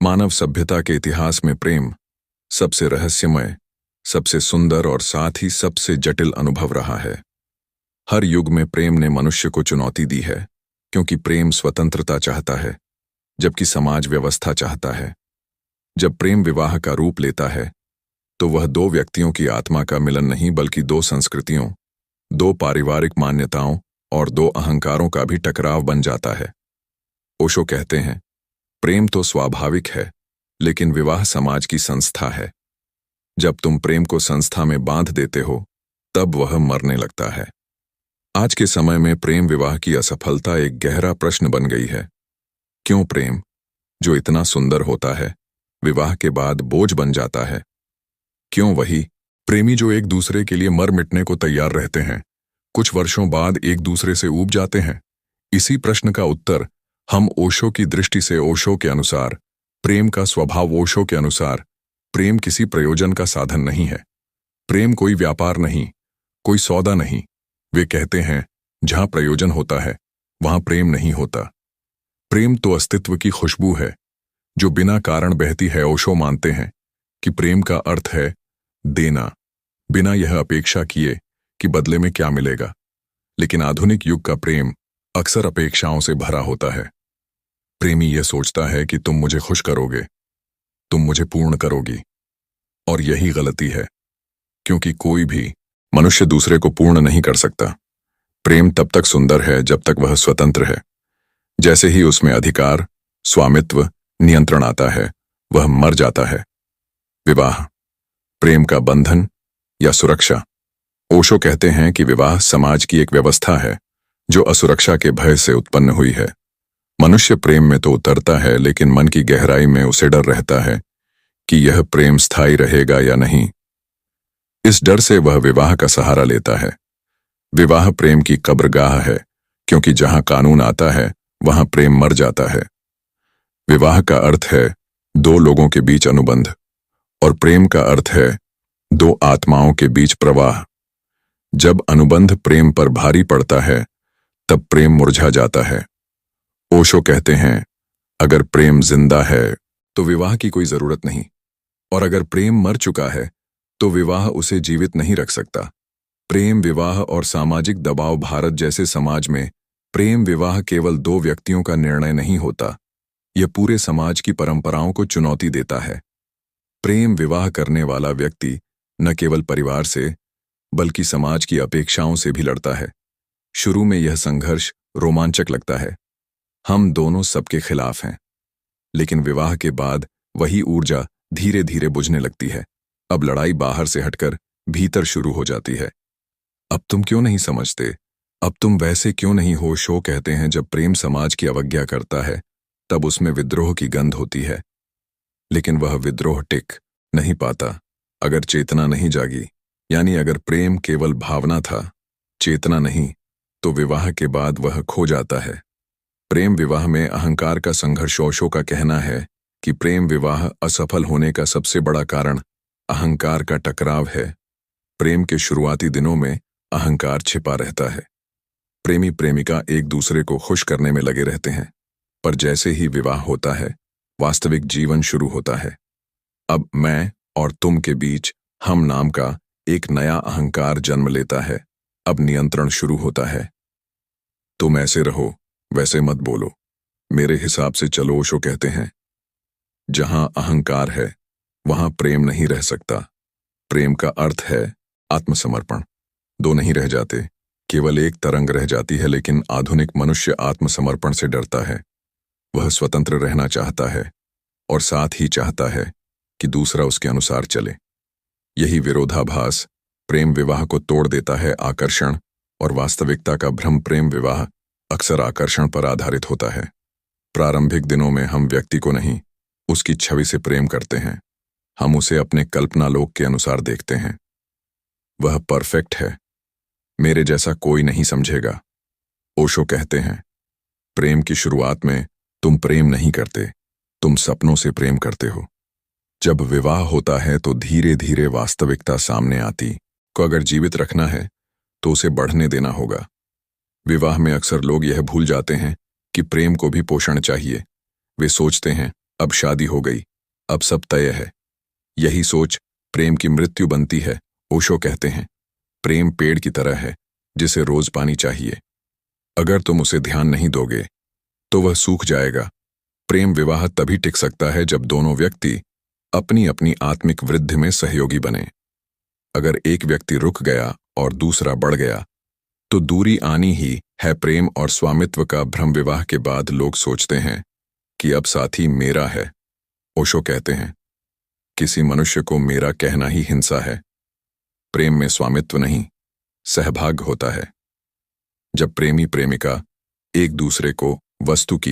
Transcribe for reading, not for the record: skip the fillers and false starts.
मानव सभ्यता के इतिहास में प्रेम सबसे रहस्यमय, सबसे सुंदर और साथ ही सबसे जटिल अनुभव रहा है। हर युग में प्रेम ने मनुष्य को चुनौती दी है, क्योंकि प्रेम स्वतंत्रता चाहता है, जबकि समाज व्यवस्था चाहता है। जब प्रेम विवाह का रूप लेता है, तो वह दो व्यक्तियों की आत्मा का मिलन नहीं, बल्कि दो संस्कृतियों, दो पारिवारिक मान्यताओं और दो अहंकारों का भी टकराव बन जाता है। ओशो कहते हैं, प्रेम तो स्वाभाविक है, लेकिन विवाह समाज की संस्था है। जब तुम प्रेम को संस्था में बांध देते हो, तब वह मरने लगता है। आज के समय में प्रेम विवाह की असफलता एक गहरा प्रश्न बन गई है। क्यों प्रेम, जो इतना सुंदर होता है, विवाह के बाद बोझ बन जाता है? क्यों वही प्रेमी जो एक दूसरे के लिए मर मिटने को तैयार रहते हैं, कुछ वर्षों बाद एक दूसरे से ऊब जाते हैं? इसी प्रश्न का उत्तर हम ओशो की दृष्टि से, ओशो के अनुसार प्रेम का स्वभाव, ओशो के अनुसार प्रेम किसी प्रयोजन का साधन नहीं है। प्रेम कोई व्यापार नहीं, कोई सौदा नहीं। वे कहते हैं, जहां प्रयोजन होता है वहां प्रेम नहीं होता। प्रेम तो अस्तित्व की खुशबू है, जो बिना कारण बहती है। ओशो मानते हैं कि प्रेम का अर्थ है देना, बिना यह अपेक्षा किए कि बदले में क्या मिलेगा। लेकिन आधुनिक युग का प्रेम अक्सर अपेक्षाओं से भरा होता है। प्रेमी यह सोचता है कि तुम मुझे खुश करोगे, तुम मुझे पूर्ण करोगी। और यही गलती है, क्योंकि कोई भी मनुष्य दूसरे को पूर्ण नहीं कर सकता। प्रेम तब तक सुंदर है जब तक वह स्वतंत्र है। जैसे ही उसमें अधिकार, स्वामित्व, नियंत्रण आता है, वह मर जाता है। विवाह प्रेम का बंधन या सुरक्षा? ओशो कहते हैं कि विवाह समाज की एक व्यवस्था है, जो असुरक्षा के भय से उत्पन्न हुई है। मनुष्य प्रेम में तो उतरता है, लेकिन मन की गहराई में उसे डर रहता है कि यह प्रेम स्थायी रहेगा या नहीं। इस डर से वह विवाह का सहारा लेता है। विवाह प्रेम की कब्रगाह है, क्योंकि जहां कानून आता है वहां प्रेम मर जाता है। विवाह का अर्थ है दो लोगों के बीच अनुबंध, और प्रेम का अर्थ है दो आत्माओं के बीच प्रवाह। जब अनुबंध प्रेम पर भारी पड़ता है, तब प्रेम मुरझा जाता है। ओशो कहते हैं, अगर प्रेम जिंदा है तो विवाह की कोई जरूरत नहीं, और अगर प्रेम मर चुका है तो विवाह उसे जीवित नहीं रख सकता। प्रेम विवाह और सामाजिक दबाव। भारत जैसे समाज में प्रेम विवाह केवल दो व्यक्तियों का निर्णय नहीं होता, यह पूरे समाज की परंपराओं को चुनौती देता है। प्रेम विवाह करने वाला व्यक्ति न केवल परिवार से, बल्कि समाज की अपेक्षाओं से भी लड़ता है। शुरू में यह संघर्ष रोमांचक लगता है, हम दोनों सबके खिलाफ हैं। लेकिन विवाह के बाद वही ऊर्जा धीरे धीरे बुझने लगती है। अब लड़ाई बाहर से हटकर भीतर शुरू हो जाती है। अब तुम क्यों नहीं समझते, अब तुम वैसे क्यों नहीं हो? शो कहते हैं, जब प्रेम समाज की अवज्ञा करता है, तब उसमें विद्रोह की गंध होती है। लेकिन वह विद्रोह टिक नहीं पाता अगर चेतना नहीं जागी। यानी अगर प्रेम केवल भावना था, चेतना नहीं, तो विवाह के बाद वह खो जाता है। प्रेम विवाह में अहंकार का संघर्ष। ओशो का कहना है कि प्रेम विवाह असफल होने का सबसे बड़ा कारण अहंकार का टकराव है। प्रेम के शुरुआती दिनों में अहंकार छिपा रहता है। प्रेमी प्रेमिका एक दूसरे को खुश करने में लगे रहते हैं, पर जैसे ही विवाह होता है, वास्तविक जीवन शुरू होता है। अब मैं और तुम के बीच हम नाम का एक नया अहंकार जन्म लेता है। अब नियंत्रण शुरू होता है। तुम ऐसे रहो, वैसे मत बोलो, मेरे हिसाब से चलो। ओशो कहते हैं, जहां अहंकार है वहां प्रेम नहीं रह सकता। प्रेम का अर्थ है आत्मसमर्पण। दो नहीं रह जाते, केवल एक तरंग रह जाती है। लेकिन आधुनिक मनुष्य आत्मसमर्पण से डरता है। वह स्वतंत्र रहना चाहता है, और साथ ही चाहता है कि दूसरा उसके अनुसार चले। यही विरोधाभास प्रेम विवाह को तोड़ देता है। आकर्षण और वास्तविकता का भ्रम। प्रेम विवाह अक्सर आकर्षण पर आधारित होता है। प्रारंभिक दिनों में हम व्यक्ति को नहीं, उसकी छवि से प्रेम करते हैं। हम उसे अपने कल्पनालोक के अनुसार देखते हैं। वह परफेक्ट है, मेरे जैसा कोई नहीं समझेगा। ओशो कहते हैं, प्रेम की शुरुआत में तुम प्रेम नहीं करते, तुम सपनों से प्रेम करते हो। जब विवाह होता है तो धीरे धीरे वास्तविकता सामने आती को अगर जीवित रखना है तो उसे बढ़ने देना होगा। विवाह में अक्सर लोग यह भूल जाते हैं कि प्रेम को भी पोषण चाहिए। वे सोचते हैं अब शादी हो गई, अब सब तय है। यही सोच प्रेम की मृत्यु बनती है। ओशो कहते हैं, प्रेम पेड़ की तरह है जिसे रोज पानी चाहिए। अगर तुम उसे ध्यान नहीं दोगे तो वह सूख जाएगा। प्रेम विवाह तभी टिक सकता है जब दोनों व्यक्ति अपनी अपनी आत्मिक वृद्धि में सहयोगी बने। अगर एक व्यक्ति रुक गया और दूसरा बढ़ गया तो दूरी आनी ही है। प्रेम और स्वामित्व का भ्रम विवाह के बाद लोग सोचते हैं कि अब साथी मेरा है। ओशो कहते हैं, किसी मनुष्य को मेरा कहना ही हिंसा है। प्रेम में स्वामित्व नहीं, सहभाग होता है। जब प्रेमी प्रेमिका एक दूसरे को वस्तु की